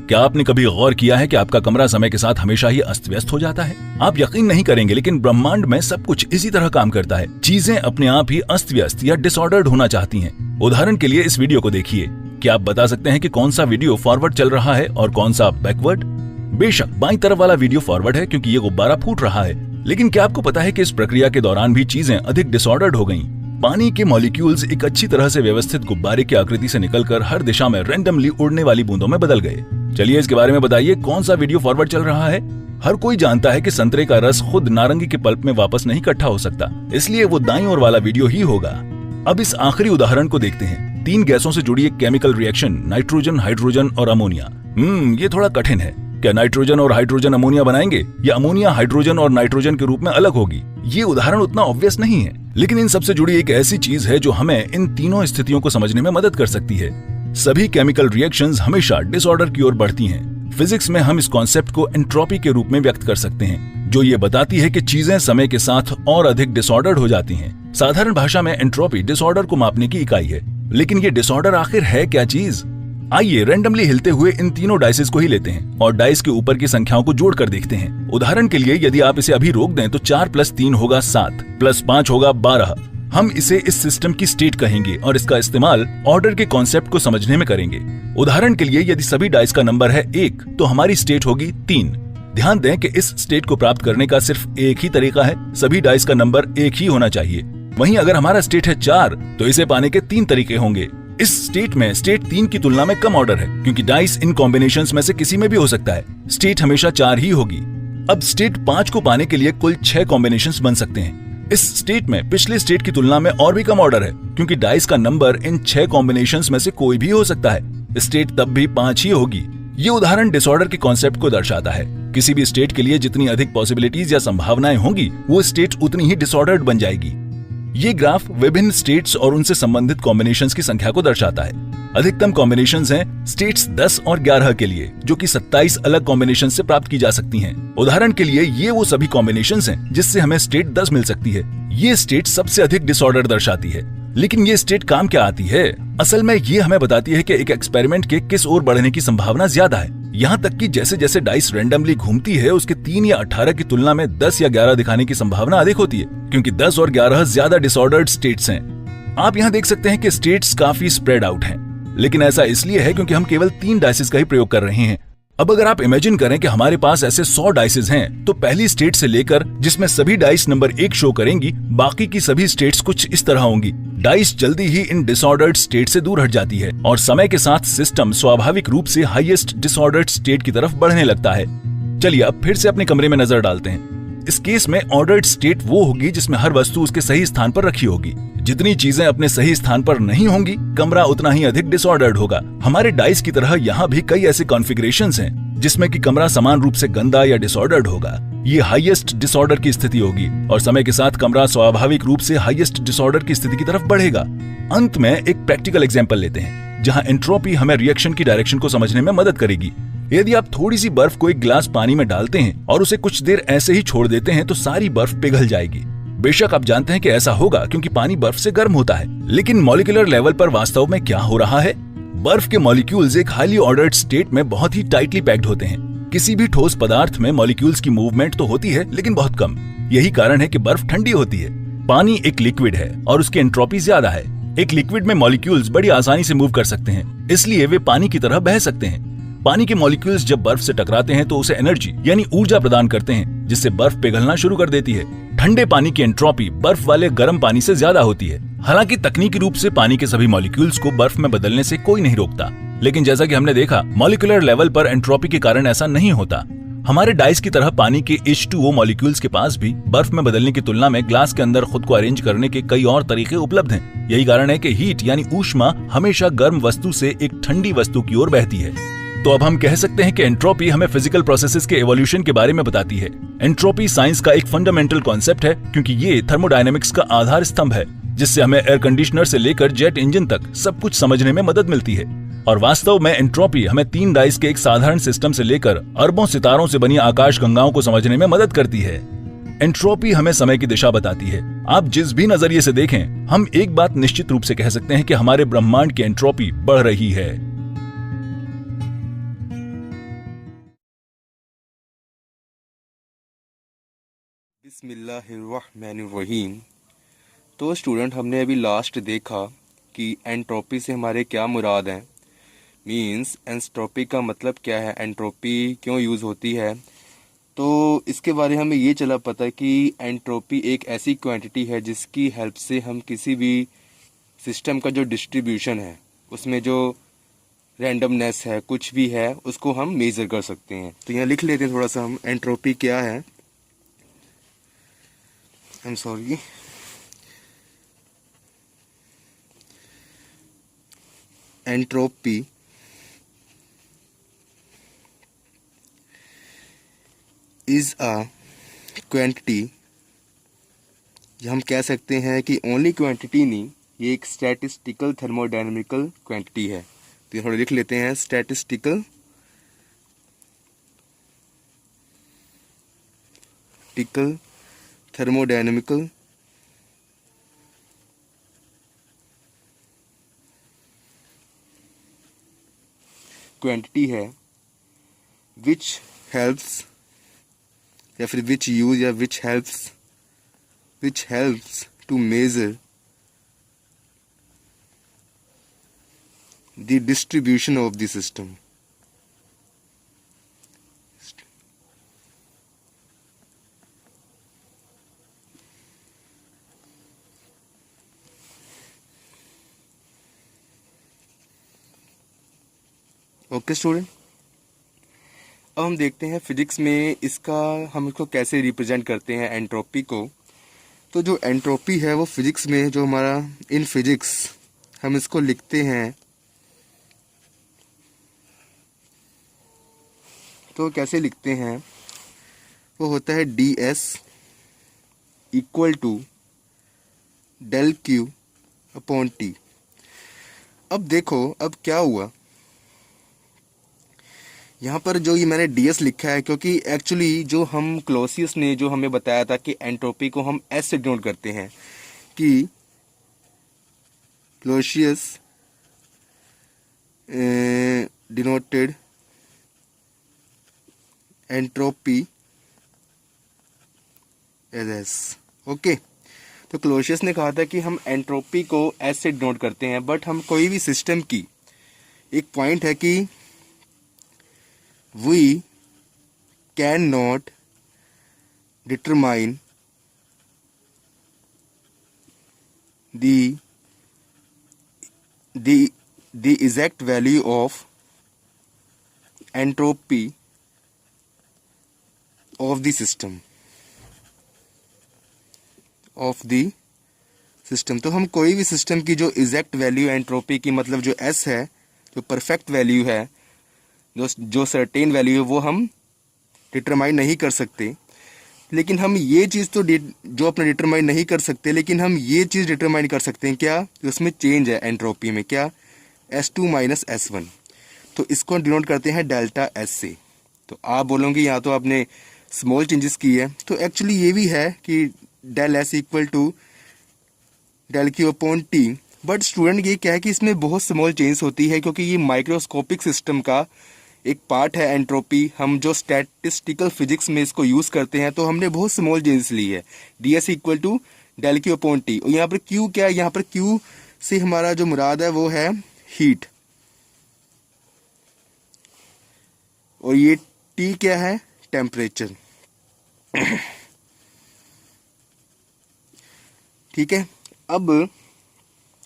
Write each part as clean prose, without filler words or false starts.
क्या आपने कभी गौर किया है कि आपका कमरा समय के साथ हमेशा ही अस्त व्यस्त हो जाता है? आप यकीन नहीं करेंगे, लेकिन ब्रह्मांड में सब कुछ इसी तरह काम करता है। चीजें अपने आप ही अस्त व्यस्त या डिसऑर्डर्ड होना चाहती हैं। उदाहरण के लिए इस वीडियो को देखिए। क्या आप बता सकते हैं कि कौन सा वीडियो फॉरवर्ड चल रहा है और कौन सा बैकवर्ड? बेशक बाईं तरफ वाला वीडियो फॉरवर्ड है क्योंकि ये गुब्बारा फूट रहा है। लेकिन क्या आपको पता है कि इस प्रक्रिया के दौरान भी चीजें अधिक डिसऑर्डर्ड हो गईं? पानी के मॉलिक्यूल्स एक अच्छी तरह से व्यवस्थित गुब्बारे की आकृति से निकलकर हर दिशा में रैंडमली उड़ने वाली बूंदों में बदल गए। चलिए इसके बारे में बताइए, कौन सा वीडियो फॉरवर्ड चल रहा है? हर कोई जानता है कि संतरे का रस खुद नारंगी के पल्प में वापस नहीं इकट्ठा हो सकता, इसलिए वो दाईं ओर वाला वीडियो ही होगा। अब इस आखिरी उदाहरण को देखते हैं। 3 गैसों से जुड़ी एक केमिकल रिएक्शन, नाइट्रोजन, हाइड्रोजन और अमोनिया। ये थोड़ा कठिन है। क्या नाइट्रोजन और हाइड्रोजन अमोनिया बनाएंगे या अमोनिया हाइड्रोजन और नाइट्रोजन के रूप में अलग होगी? ये उदाहरण उतना ऑब्वियस नहीं है, लेकिन इन सबसे जुड़ी एक ऐसी चीज है जो हमें इन तीनों स्थितियों को समझने में मदद कर सकती है। सभी केमिकल रिएक्शंस हमेशा डिसऑर्डर की ओर बढ़ती हैं। फिजिक्स में हम इस कॉन्सेप्ट को एंट्रोपी के रूप में व्यक्त कर सकते हैं, जो ये बताती है कि चीजें समय के साथ और अधिक डिसऑर्डर्ड हो जाती हैं। साधारण भाषा में एंट्रोपी डिसऑर्डर को मापने की इकाई है। लेकिन ये डिसऑर्डर आखिर है क्या चीज? आइए रैंडमली हिलते हुए इन तीनों डाइसेस को ही लेते हैं और डाइस के ऊपर की संख्याओं को जोड़कर देखते हैं। उदाहरण के लिए यदि आप इसे अभी रोक दें तो 4 + 3 होगा 7, + 5 होगा 12। हम इसे इस सिस्टम की स्टेट कहेंगे और इसका इस्तेमाल ऑर्डर के कॉन्सेप्ट को समझने में करेंगे। उदाहरण के लिए यदि सभी डाइस का नंबर है 1 तो हमारी स्टेट होगी 3। ध्यान दें कि इस स्टेट को प्राप्त करने का सिर्फ एक ही तरीका है, सभी डाइस का नंबर 1 ही होना चाहिए। वहीं अगर हमारा स्टेट है 4 तो इसे पाने के 3 तरीके होंगे। इस स्टेट में स्टेट 3 की तुलना में कम ऑर्डर है, क्योंकि डाइस इन कॉम्बिनेशंस में से किसी में भी हो सकता है। स्टेट हमेशा 4 ही होगी। अब स्टेट 5 को पाने के लिए कुल 6 कॉम्बिनेशंस बन सकते हैं। इस स्टेट में पिछले स्टेट की तुलना में और भी कम ऑर्डर है, क्योंकि डाइस का नंबर इन 6 कॉम्बिनेशंस में से कोई भी हो सकता है। स्टेट तब भी 5 ही होगी। ये उदाहरण डिसऑर्डर के कॉन्सेप्ट को दर्शाता है। किसी भी स्टेट के लिए जितनी अधिक पॉसिबिलिटीज या संभावनाएं होंगी, वो स्टेट उतनी ही डिसऑर्डर्ड बन जाएगी। ये ग्राफ विभिन्न स्टेट्स और उनसे संबंधित कॉम्बिनेशंस की संख्या को दर्शाता है। अधिकतम कॉम्बिनेशंस हैं स्टेट्स 10 और 11 के लिए, जो कि 27 अलग कॉम्बिनेशन से प्राप्त की जा सकती हैं। उदाहरण के लिए ये वो सभी कॉम्बिनेशंस हैं जिससे हमें स्टेट 10 मिल सकती है। ये स्टेट सबसे अधिक डिसऑर्डर दर्शाती है। लेकिन ये स्टेट काम क्या आती है? असल में ये हमें बताती है कि एक एक्सपेरिमेंट के किस ओर बढ़ने की संभावना ज्यादा है। यहाँ तक कि जैसे जैसे डाइस रैंडमली घूमती है, उसके 3 या 18 की तुलना में 10 या 11 दिखाने की संभावना अधिक होती है, क्योंकि 10 और 11 ज्यादा डिसऑर्डर्ड स्टेट्स हैं। आप यहाँ देख सकते हैं कि स्टेट्स काफी स्प्रेड आउट हैं, लेकिन ऐसा इसलिए है क्योंकि हम केवल 3 डाइसेस का ही प्रयोग कर रहे हैं। अब अगर आप इमेजिन करें कि हमारे पास ऐसे 100 डाइसेस हैं, तो पहली स्टेट से लेकर जिसमें सभी डाइस नंबर 1 शो करेंगी, बाकी की सभी स्टेट्स कुछ इस तरह होंगी। डाइस जल्दी ही इन डिसऑर्डर्ड स्टेट से दूर हट जाती है और समय के साथ सिस्टम स्वाभाविक रूप से हाईएस्ट डिसऑर्डर्ड स्टेट की तरफ बढ़ने लगता है। चलिए अब फिर से अपने कमरे में नजर डालते हैं। इस केस में ऑर्डर्ड स्टेट वो होगी जिसमें हर वस्तु उसके सही स्थान पर रखी होगी। जितनी चीजें अपने सही स्थान पर नहीं होंगी, कमरा उतना ही अधिक डिसऑर्डर्ड होगा। हमारे डाइस की तरह यहाँ भी कई ऐसे कॉन्फ़िगरेशंस हैं जिसमें कि कमरा समान रूप से गंदा या डिसऑर्डर्ड होगा। ये हाईएस्ट डिसऑर्डर की स्थिति होगी और समय के साथ कमरा स्वाभाविक रूप से हाईएस्ट डिसऑर्डर की स्थिति की तरफ बढ़ेगा। अंत में एक प्रैक्टिकल एग्जांपल लेते हैं, जहां एंट्रोपी हमें रिएक्शन की डायरेक्शन को समझने में मदद करेगी। यदि आप थोड़ी सी बर्फ को एक गिलास पानी में डालते हैं और उसे कुछ देर ऐसे ही छोड़ देते हैं, तो सारी बर्फ पिघल जाएगी। बेशक आप जानते हैं कि ऐसा होगा क्योंकि पानी बर्फ से गर्म होता है, लेकिन मॉलिक्यूलर लेवल पर वास्तव में क्या हो रहा है? बर्फ के मॉलिक्यूल्स एक हाईली ऑर्डर्ड स्टेट में बहुत ही टाइटली पैक्ड होते हैं। किसी भी ठोस पदार्थ में मॉलिक्यूल्स की मूवमेंट तो होती है, लेकिन बहुत कम। यही कारण है कि बर्फ ठंडी होती है। पानी एक लिक्विड है और उसकी एंट्रोपी ज्यादा है। एक लिक्विड में मॉलिक्यूल्स बड़ी आसानी से मूव कर सकते हैं, इसलिए वे पानी की तरह बह सकते हैं। पानी के मॉलिक्यूल्स जब बर्फ से टकराते हैं तो उसे एनर्जी यानी ऊर्जा प्रदान करते हैं, जिससे बर्फ पिघलना शुरू कर देती है। ठंडे पानी की एंट्रोपी बर्फ वाले गर्म पानी से ज्यादा होती है। हालांकि तकनीकी रूप से पानी के सभी मॉलिक्यूल्स को बर्फ में बदलने से कोई नहीं रोकता, लेकिन जैसा कि हमने देखा, मॉलिक्यूलर लेवल पर एंट्रोपी के कारण ऐसा नहीं होता। हमारे डाइस की तरह पानी के H2O मॉलिक्यूल्स के पास भी बर्फ में बदलने की तुलना में ग्लास के अंदर खुद को अरेंज करने के कई और तरीके उपलब्ध हैं। यही कारण है कि हीट यानी ऊष्मा हमेशा गर्म वस्तु से एक ठंडी वस्तु की ओर बहती है। तो अब हम कह सकते हैं कि एंट्रोपी हमें फिजिकल प्रोसेसेस के एवोल्यूशन के बारे में बताती है। एंट्रोपी साइंस का एक फंडामेंटल कॉन्सेप्ट है, क्योंकि ये थर्मोडायनेमिक्स का आधार स्तंभ है, जिससे हमें एयर कंडीशनर से लेकर जेट इंजन तक सब कुछ समझने में मदद मिलती है। और वास्तव में एंट्रोपी हमें 3 डाइस के एक साधारण सिस्टम से लेकर अरबों सितारों से बनी आकाश गंगाओं को समझने में मदद करती है। एंट्रोपी हमें समय की दिशा बताती है। आप जिस भी नजरिए से देखें, हम एक बात निश्चित रूप से कह सकते हैं कि हमारे ब्रह्मांड की एंट्रोपी बढ़ रही है। बिस्मिल्लाहिर्रहमानिर्रहीम। तो स्टूडेंट, हमने अभी लास्ट देखा कि एंट्रोपी से हमारे क्या मुराद हैं। मींस एंट्रोपी का मतलब क्या है, एंट्रोपी क्यों यूज़ होती है। तो इसके बारे में हमें ये चला पता कि एंट्रोपी एक ऐसी क्वांटिटी है जिसकी हेल्प से हम किसी भी सिस्टम का जो डिस्ट्रीब्यूशन है, उसमें जो रैंडमनेस है, कुछ भी है, उसको हम मेज़र कर सकते हैं। तो यहाँ लिख लेते हैं थोड़ा सा हम एंट्रोपी क्या है। I'm sorry. Entropy is a quantity, ये हम कह सकते हैं कि ओनली क्वांटिटी नहीं, ये एक स्टैटिस्टिकल थर्मोडायनेमिकल क्वांटिटी है। तो ये थोड़ा लिख लेते हैं, स्टैटिस्टिकल थर्मोडायनेमिकल क्वांटिटी है विच हेल्प्स या फिर विच यूज या which helps to measure the distribution of the system. Okay student, अब हम देखते हैं फिजिक्स में हम इसको कैसे रिप्रेजेंट करते हैं एंट्रोपी को। तो जो एंट्रोपी है वो फिजिक्स में, जो हमारा इन फिजिक्स हम इसको लिखते हैं, तो कैसे लिखते हैं, वो होता है ds equal to del Q upon T। अब देखो, अब क्या हुआ यहाँ पर, जो ये मैंने ds लिखा है, क्योंकि एक्चुअली जो हम क्लॉसियस ने जो हमें बताया था कि एंट्रोपी को हम s से डिनोट करते हैं, कि Clausius denoted entropy as s। Okay, तो क्लॉसियस ने कहा था कि हम एंट्रोपी को s से डिनोट करते हैं, बट हम कोई भी सिस्टम की एक पॉइंट है कि we cannot determine the exact value of entropy of the system तो हम कोई भी सिस्टम की जो एग्जैक्ट वैल्यू एंट्रोपी की, मतलब जो s है, जो परफेक्ट वैल्यू है, जो सर्टेन वैल्यू है, वो हम डिटरमाइन नहीं कर सकते। लेकिन हम ये चीज़ तो जो अपना डिटरमाइन नहीं कर सकते, लेकिन हम ये चीज़ डिटरमाइन कर सकते हैं क्या, उसमें चेंज है एंट्रोपी में, क्या, S2 माइनस S1। तो इसको डिनोट करते हैं डेल्टा S से। तो आप बोलोगे यहाँ तो आपने स्मॉल चेंजेस की है, तो एक्चुअली ये भी है कि del S equal to del Q upon T। But student, ये क्या है कि इसमें बहुत स्मॉल चेंज होती है, क्योंकि ये माइक्रोस्कोपिक सिस्टम का एक पार्ट है एंट्रोपी। हम जो स्टैटिस्टिकल फिजिक्स में इसको यूज़ करते हैं, तो हमने बहुत स्मॉल चेंज ली है, ds equal to del Q upon T। और यहाँ पर Q क्या है, यहाँ पर Q से हमारा जो मुराद है वो है हीट, और ये T क्या है, टेम्परेचर। ठीक है, अब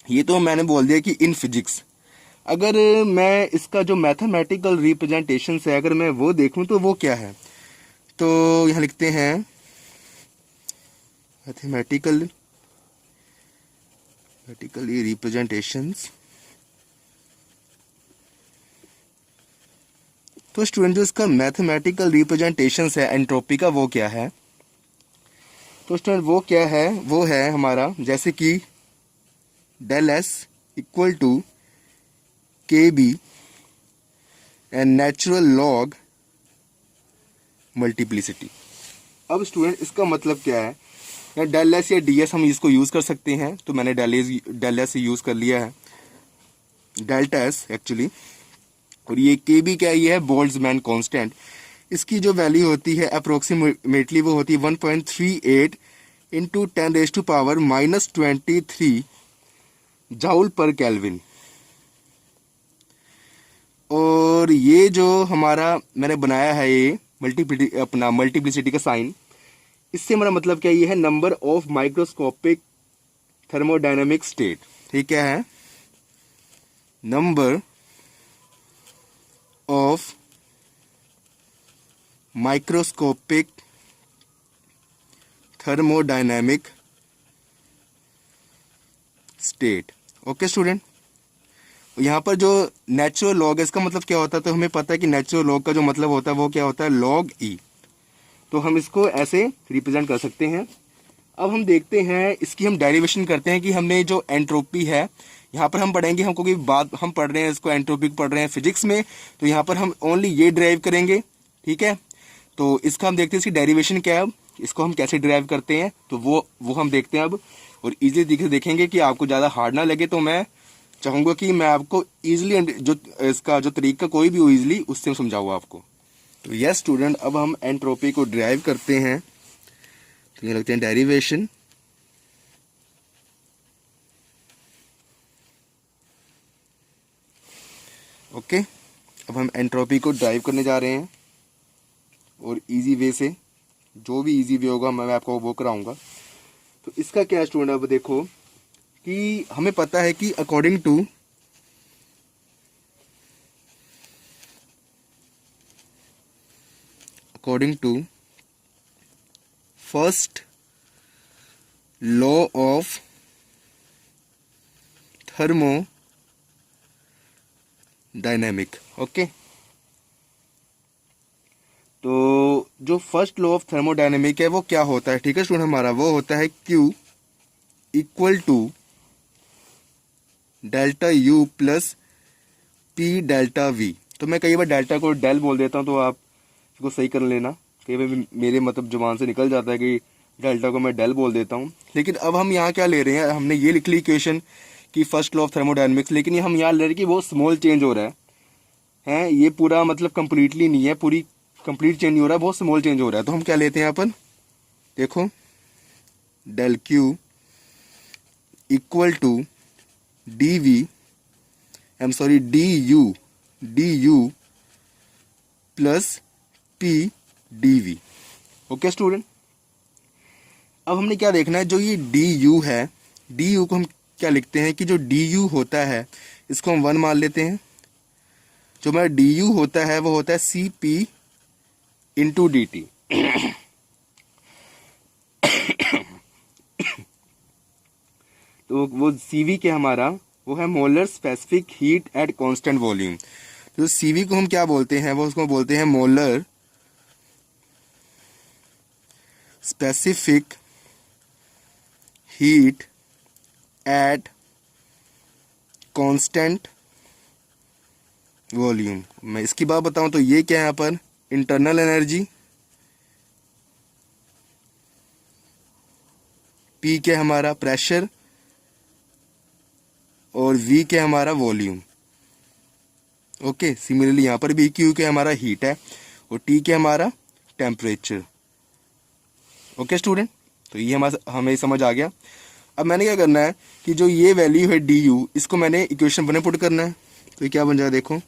ये तो मैंने बोल दिया कि इन फिजिक्स, अगर मैं इसका जो मैथमेटिकल रिप्रेजेंटेशन है, अगर मैं वो देखूं तो वो क्या है, तो यहाँ लिखते हैं मैथमेटिकल रिप्रेजेंटेशंस। तो स्टूडेंट, जो इसका मैथमेटिकल रिप्रेजेंटेशन है एंट्रोपी का, वो क्या है, तो स्टूडेंट वो क्या है, वो है हमारा जैसे कि del S equal to KB and natural log multiplicity. अब स्टूडेंट, इसका मतलब क्या है, या डेल S या DS हम इसको यूज़ कर सकते हैं, तो मैंने डेल S यूज़ कर लिया है, डेल्टा S एक्चुअली। और ये KB क्या है, ये है बोल्ट्जमैन कांस्टेंट। इसकी जो वैल्यू होती है अप्रोक्सीमेटली वो होती है 1.38 इंटू 10⁻⁻23 जाउल पर केल्विन। और ये जो हमारा मैंने बनाया है ये मल्टीप्लिसिटी का साइन, इससे हमारा मतलब क्या ये है number of microscopic thermodynamic state. ठीक है, number of microscopic thermodynamic state. Okay student, यहाँ पर जो नेचुरल लॉग है इसका मतलब क्या होता है, तो हमें पता है कि नेचुरल लॉग का जो मतलब होता है वो क्या होता है, लॉग ई। तो हम इसको ऐसे रिप्रेजेंट कर सकते हैं। अब हम देखते हैं इसकी हम डेरिवेशन करते हैं कि हमने जो एंट्रोपी है यहाँ पर हम पढ़ेंगे, हमको कोई बात हम पढ़ रहे हैं इसको एंट्रोपी पढ़ रहे हैं फिजिक्स में, तो यहाँ पर हम ओनली ये ड्राइव करेंगे। ठीक है, तो इसका हम देखते हैं इसकी डेरिवेशन क्या है, अब इसको हम कैसे ड्राइव करते हैं तो वो हम देखते हैं अब, और इजीली देखेंगे कि आपको ज़्यादा हार्ड ना लगे। तो मैं चाहूँगा कि मैं आपको इजीली जो इसका जो तरीका कोई भी हो इजीली उससे समझाऊँ आपको। तो यस स्टूडेंट, अब हम एंट्रोपी को ड्राइव करते हैं, तो ये लगते हैं डेरिवेशन। ओके, अब हम एंट्रोपी को ड्राइव करने जा रहे हैं और इजी वे से, जो भी इजी वे होगा मैं आपको वो कराऊंगा। तो इसका क्या है स्टूडेंट, अब देखो कि हमें पता है कि according to first law of thermodynamic. Okay, तो जो फर्स्ट लॉ ऑफ थर्मोडायनेमिक है वो क्या होता है, ठीक है स्टूडेंट, हमारा वो होता है Q equal to delta U plus P delta V। तो मैं कई बार डेल्टा को डेल बोल देता हूँ, तो आप इसको सही कर लेना, कई बार मेरे मतलब जुबान से निकल जाता है कि डेल्टा को मैं डेल बोल देता हूँ। लेकिन अब हम यहाँ क्या ले रहे हैं, हमने ये लिख ली इक्वेशन कि फर्स्ट लॉ ऑफ थर्मोडायनेमिक्स, लेकिन ये हम यहाँ ले रहे हैं कि वो स्मॉल चेंज हो रहा है ये पूरा मतलब कंप्लीटली नहीं है, पूरी कंप्लीट चेंज नहीं हो रहा है, बहुत स्मॉल चेंज हो रहा है। तो हम क्या लेते हैं यहाँ पर, देखो del Q equal to d U plus P dV। Okay student, अब हमने क्या देखना है, जो ये du है, du को हम क्या लिखते हैं कि जो du होता है इसको हम 1 मान लेते हैं। जो हमारा du होता है वो होता है Cp इंटू dt। तो वो Cv के हमारा वो है molar specific heat at constant volume. तो Cv को हम क्या बोलते हैं, वो उसको बोलते हैं molar specific heat at constant volume. मैं इसकी बात बताऊं तो ये क्या है यहाँ पर, इंटरनल एनर्जी, P क्या हमारा प्रेशर, और V क्या हमारा वॉल्यूम। ओके, सिमिलरली यहाँ पर भी Q क्या हमारा हीट है, और T क्या हमारा टेम्परेचर। ओके स्टूडेंट, तो ये हमें समझ आ गया। अब मैंने क्या करना है कि जो ये वैल्यू है du, इसको मैंने इक्वेशन में पुट करना है। तो ये क्या बन जाएगा, देखो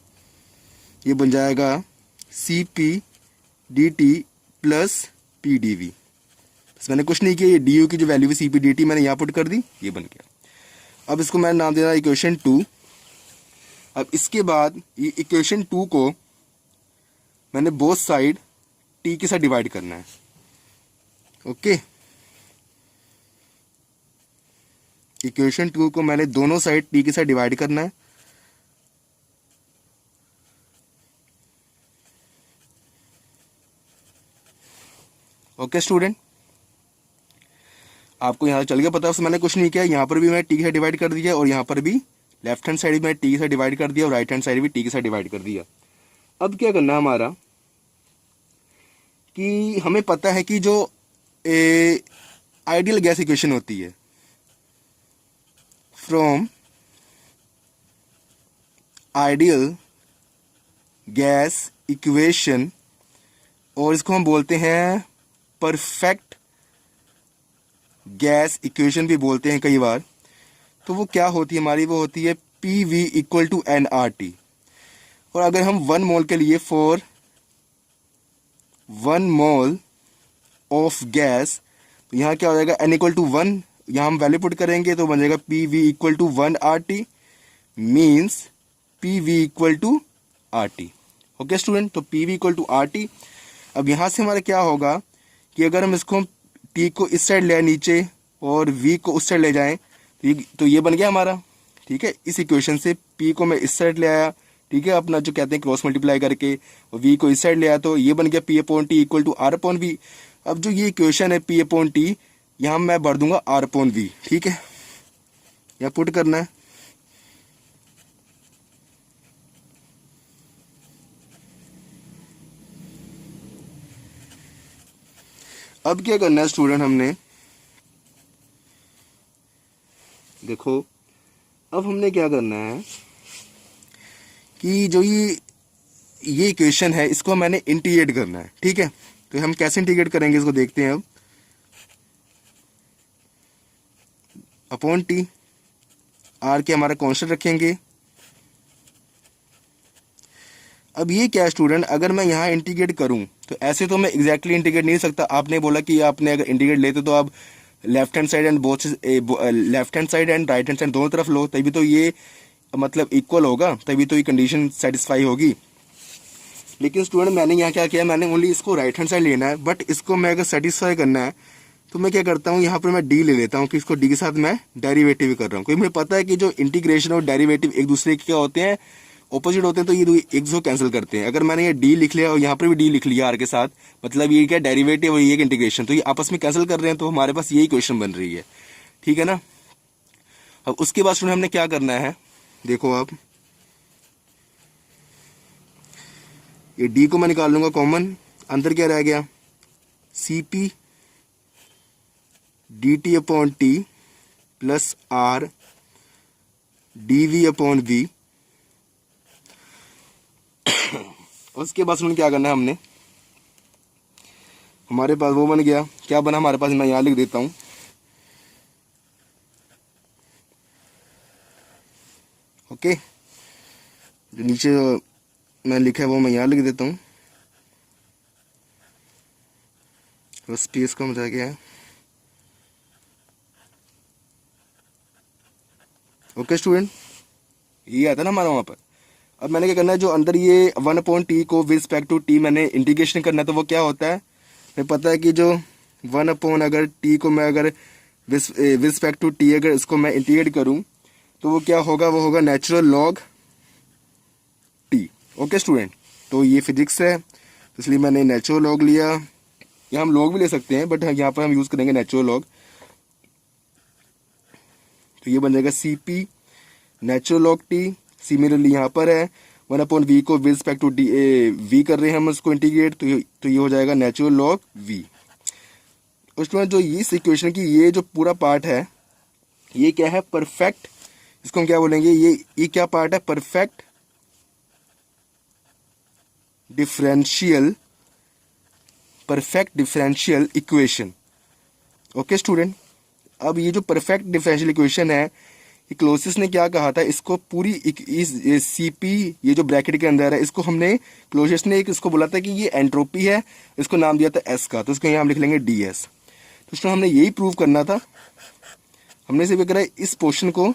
ये बन जाएगा Cp dt plus P dV। बस मैंने कुछ नहीं किया, ये du की जो वैल्यू है Cp dt मैंने यहाँ पुट कर दी, ये बन गया। अब इसको मैंने नाम देना इक्वेशन 2। अब इसके बाद ये इक्वेशन 2 को मैंने बोथ साइड t के साथ डिवाइड करना है। ओके, इक्वेशन 2 को मैंने दोनों साइड t के साथ डिवाइड करना है। ओके स्टूडेंट, आपको यहाँ चल गया पता, उसमें मैंने कुछ नहीं किया, यहाँ पर भी मैं t के साथ डिवाइड कर दिया, और यहाँ पर भी लेफ्ट हैंड साइड में t के साथ डिवाइड कर दिया, और राइट हैंड साइड भी t के साथ डिवाइड कर दिया। अब क्या करना है हमारा कि हमें पता है कि जो आइडियल गैस इक्वेशन होती है, फ्रॉम आइडियल गैस इक्वेशन और इसको हम बोलते हैं परफेक्ट गैस इक्वेशन भी बोलते हैं कई बार। तो वो क्या होती है हमारी, वो होती है P V equal to N R T. और अगर हम 1 मोल के लिए फॉर 1 मोल ऑफ गैस, तो यहाँ क्या हो जाएगा, एन इक्वल टू 1, यहाँ हम वैल्यू पुट करेंगे तो बन जाएगा P V equal to 1 R T, means P V equal to R T. Okay student, तो P V equal to R T. अब यहाँ से हमारा क्या होगा कि अगर हम इसको टी को इस साइड ले आए नीचे और वी को उस साइड ले जाएं, तो ये बन गया हमारा। ठीक है, इस इक्वेशन से पी को मैं इस साइड ले आया, ठीक है, अपना जो कहते हैं क्रॉस मल्टीप्लाई करके, और वी को इस साइड ले आया, तो ये बन गया P upon T equal to R upon V. अब जो ये इक्वेशन है पी अपॉन टी, यहाँ मैं भर दूंगा आर अपॉन वी। ठीक है, यहाँ पुट करना है। अब क्या करना है स्टूडेंट, हमने देखो, अब हमने क्या करना है कि जो ये इक्वेशन है इसको मैंने इंटीग्रेट करना है। ठीक है, तो हम कैसे इंटीग्रेट करेंगे इसको देखते हैं। अब अपॉन टी, आर के हमारा कांस्टेंट रखेंगे। अब ये क्या है स्टूडेंट, अगर मैं यहाँ इंटीग्रेट करूँ तो ऐसे तो मैं एग्जैक्टली इंटीग्रेट नहीं सकता। आपने बोला कि आपने अगर इंटीग्रेट लेते तो आप left hand side and right hand side दोनों तरफ लो, तभी तो ये मतलब इक्वल होगा, तभी तो ये कंडीशन सेटिस्फाई होगी। लेकिन स्टूडेंट मैंने यहाँ क्या किया, मैंने ओनली इसको राइट हैंड साइड लेना है, बट इसको मैं अगर सेटिस्फाई करना है तो मैं क्या करता हूँ, यहाँ पर मैं डी ले लेता हूँ कि इसको डी के साथ मैं डेरिवेटिव कर रहा हूँ, क्योंकि मुझे पता है कि जो इंटीग्रेशन और डेरिवेटिव एक दूसरे के क्या होते हैं, ऑपोजिट होते हैं, तो ये एक दूसरे को कैंसिल करते हैं। अगर मैंने ये डी लिख लिया और यहाँ पर भी डी लिख लिया आर के साथ, मतलब ये क्या डेरिवेटिव और ये एक इंटीग्रेशन, तो ये आपस में कैंसिल कर रहे हैं, तो हमारे पास यही इक्वेशन बन रही है। ठीक है ना। अब उसके बाद स्टूडेंट हमने क्या करना है, देखो आप, ये डी को मैं निकाल लूंगा कॉमन, अंदर क्या रह गया, C P d T upon T plus R d V upon V. उसके बाद सुन क्या करना है हमने, हमारे पास वो बन गया, क्या बना हमारे पास, मैं यहाँ लिख देता हूँ, ओके, जो नीचे मैं लिखा है वो मैं यहाँ लिख देता हूँ, बस स्पेस कम रह गया है। ओके स्टूडेंट, ये आता ना हमारा वहाँ पर। अब मैंने क्या करना है, जो अंदर ये 1 अपॉन टी को विद रिस्पेक्ट टू टी मैंने इंटीग्रेशन करना है, तो वो क्या होता है, हमें पता है कि जो 1 अपॉन अगर टी को मैं अगर विद रिस्पेक्ट टू टी अगर इसको मैं इंटीग्रेट करूं तो वो क्या होगा, वो होगा natural log T. Okay student, तो ये फिजिक्स है, तो इसलिए मैंने नेचुरल लॉग लिया। यहाँ हम लॉग भी ले सकते हैं, बट यहाँ पर हम यूज़ करेंगे नेचुरल लॉग। तो ये बन जाएगा C P natural log T. Similarly यहाँ पर है 1 अपॉन वी को with respect to d V कर रहे हैं हम उसको इंटीग्रेट, तो ये हो जाएगा नेचुरल लॉग वी। उसके बाद जो इस इक्वेशन की ये जो पूरा पार्ट है, ये क्या है, परफेक्ट, इसको हम क्या बोलेंगे, ये क्या पार्ट है, perfect differential equation. Okay student, अब ये जो परफेक्ट डिफरेंशियल इक्वेशन है, क्लोसिस ने क्या कहा था, इसको पूरी इस सीपी ये जो ब्रैकेट के अंदर है, इसको हमने क्लोसिस ने इसको बोला था कि ये एंट्रोपी है, इसको नाम दिया था एस का, तो इसको यहाँ हम लिख लेंगे डी एस। तो इसको हमने यही प्रूव करना था, हमने सिर्फ करा इस पोर्शन को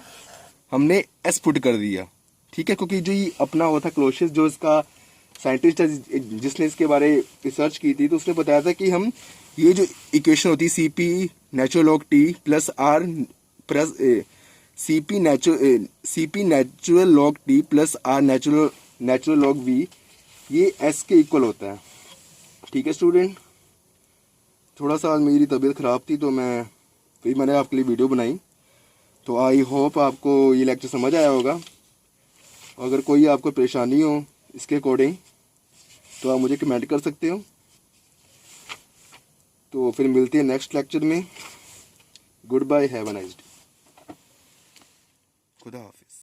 हमने एस पुट कर दिया। ठीक है, क्योंकि जो ये अपना हुआ था क्लोसिस, जो इसका साइंटिस्ट है जिसने इसके बारे रिसर्च की थी, तो उसने बताया था कि हम ये जो इक्वेशन होती है C P natural log T plus R plus C P natural log T plus R natural log V, ये एस के इक्वल होता है। ठीक है स्टूडेंट, थोड़ा सा आज मेरी तबीयत ख़राब थी, तो मैंने आपके लिए वीडियो बनाई। तो आई होप आपको ये लेक्चर समझ आया होगा। अगर कोई आपको परेशानी हो इसके अकॉर्डिंग, तो आप मुझे कमेंट कर सकते हो। तो फिर मिलते हैं नेक्स्ट लेक्चर में। Good bye, have a nice day. खुदा हाफिज़।